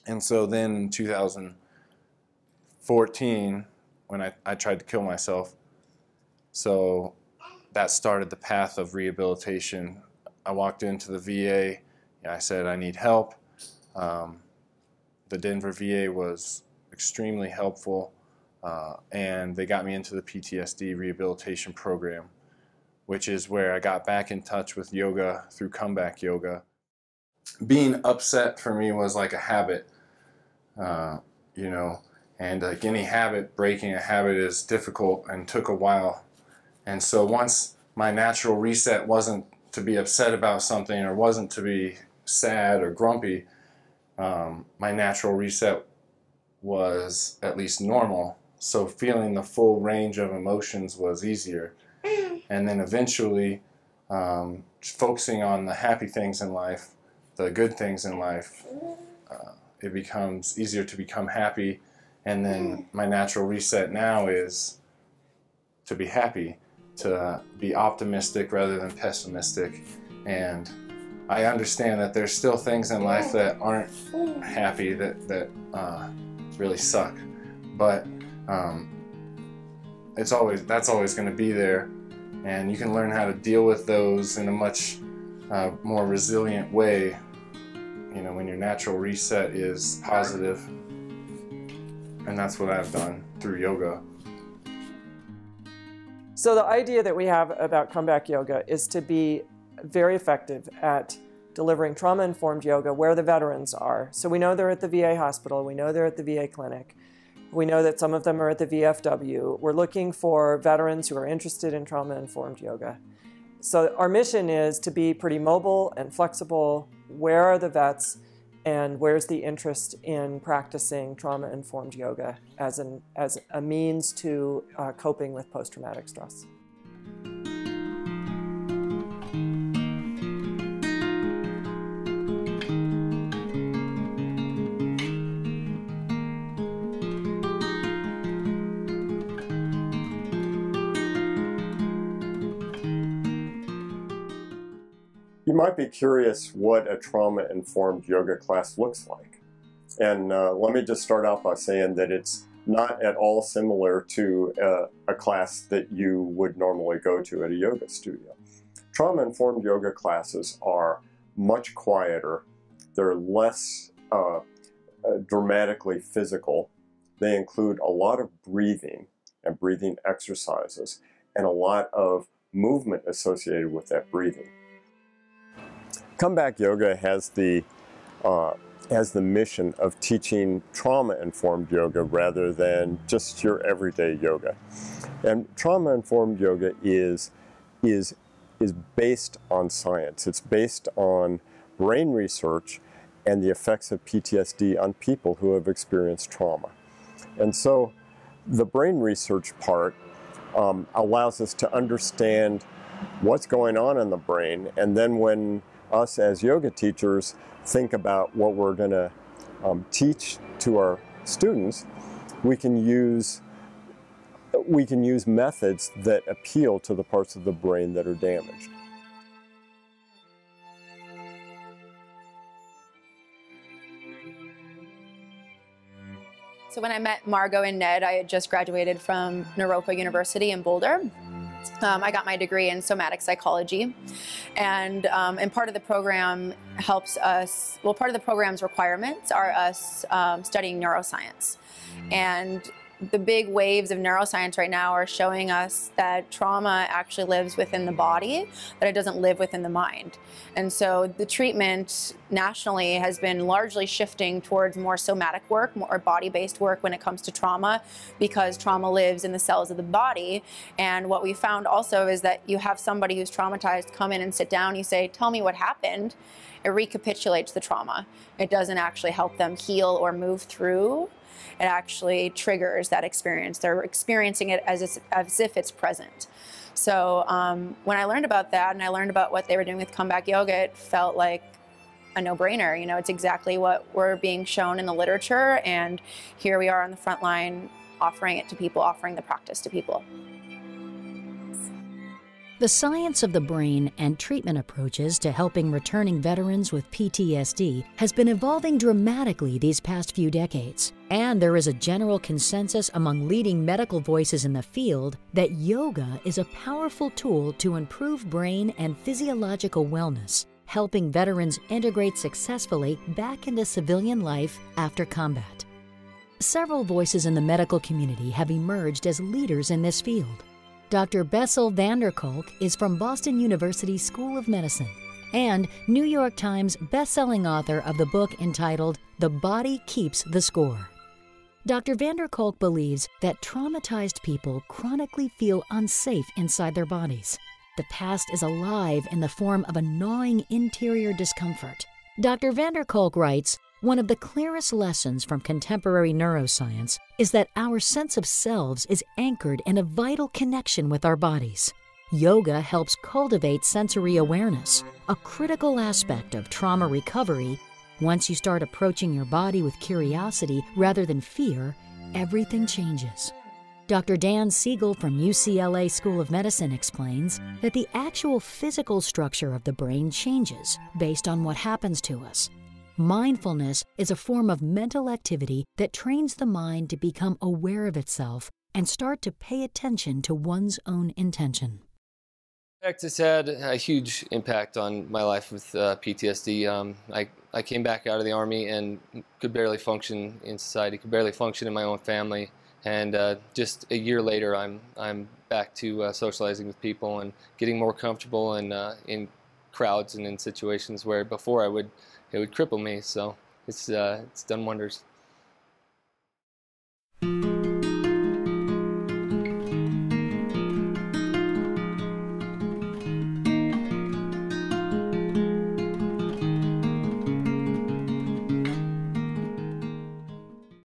And so then in 2014, when I tried to kill myself, so that started the path of rehabilitation. I walked into the VA, I said I need help. The Denver VA was extremely helpful, and they got me into the PTSD rehabilitation program, which is where I got back in touch with yoga through comeback yoga. Being upset for me was like a habit, you know, and like any habit, breaking a habit is difficult and took a while. And so once my natural reset wasn't to be upset about something or wasn't to be sad or grumpy, my natural reset was at least normal. So feeling the full range of emotions was easier. And then eventually focusing on the happy things in life, the good things in life, it becomes easier to become happy. And then my natural reset now is to be happy, to be optimistic rather than pessimistic. And I understand that there's still things in life that aren't happy, that really suck. But that's always going to be there. And you can learn how to deal with those in a much more resilient way, you know, when your natural reset is positive. And that's what I've done through yoga. So the idea that we have about comeback yoga is to be very effective at delivering trauma-informed yoga where the veterans are. So we know they're at the VA hospital, we know they're at the VA clinic, we know that some of them are at the VFW. We're looking for veterans who are interested in trauma-informed yoga. So our mission is to be pretty mobile and flexible. Where are the vets, and where's the interest in practicing trauma-informed yoga as a means to coping with post-traumatic stress? You might be curious what a trauma-informed yoga class looks like. And let me just start out by saying that it's not at all similar to a class that you would normally go to at a yoga studio. Trauma-informed yoga classes are much quieter. They're less dramatically physical. They include a lot of breathing and breathing exercises and a lot of movement associated with that breathing. Comeback yoga has the mission of teaching trauma-informed yoga rather than just your everyday yoga. And trauma-informed yoga is based on science. It's based on brain research and the effects of PTSD on people who have experienced trauma. And so the brain research part allows us to understand what's going on in the brain, and then when us as yoga teachers think about what we're going to teach to our students, we can use methods that appeal to the parts of the brain that are damaged. So when I met Margot and Ned, I had just graduated from Naropa University in Boulder. I got my degree in somatic psychology, and part of the program helps us, well, part of the program's requirements are us studying neuroscience. And the big waves of neuroscience right now are showing us that trauma actually lives within the body, that it doesn't live within the mind. And so the treatment nationally has been largely shifting towards more somatic work, more body-based work when it comes to trauma, because trauma lives in the cells of the body. And what we found also is that you have somebody who's traumatized come in and sit down, you say, tell me what happened. It recapitulates the trauma. It doesn't actually help them heal or move through. It actually triggers that experience. They're experiencing it as if it's present. So when I learned about that and I learned about what they were doing with comeback yoga, it felt like a no-brainer. You know, it's exactly what we're being shown in the literature, and here we are on the front line offering it to people, offering the practice to people. The science of the brain and treatment approaches to helping returning veterans with PTSD has been evolving dramatically these past few decades. And there is a general consensus among leading medical voices in the field that yoga is a powerful tool to improve brain and physiological wellness, helping veterans integrate successfully back into civilian life after combat. Several voices in the medical community have emerged as leaders in this field. Dr. Bessel van der Kolk is from Boston University School of Medicine and New York Times best-selling author of the book entitled The Body Keeps the Score. Dr. van der Kolk believes that traumatized people chronically feel unsafe inside their bodies. The past is alive in the form of a gnawing interior discomfort. Dr. van der Kolk writes, "One of the clearest lessons from contemporary neuroscience is that our sense of selves is anchored in a vital connection with our bodies. Yoga helps cultivate sensory awareness, a critical aspect of trauma recovery. Once you start approaching your body with curiosity rather than fear, everything changes." Dr. Dan Siegel from UCLA School of Medicine explains that the actual physical structure of the brain changes based on what happens to us. Mindfulness is a form of mental activity that trains the mind to become aware of itself and start to pay attention to one's own intention. It's had a huge impact on my life with PTSD. I came back out of the Army and could barely function in society, could barely function in my own family. And just a year later, I'm back to socializing with people and getting more comfortable in crowds and in situations where before it would cripple me. So it's done wonders.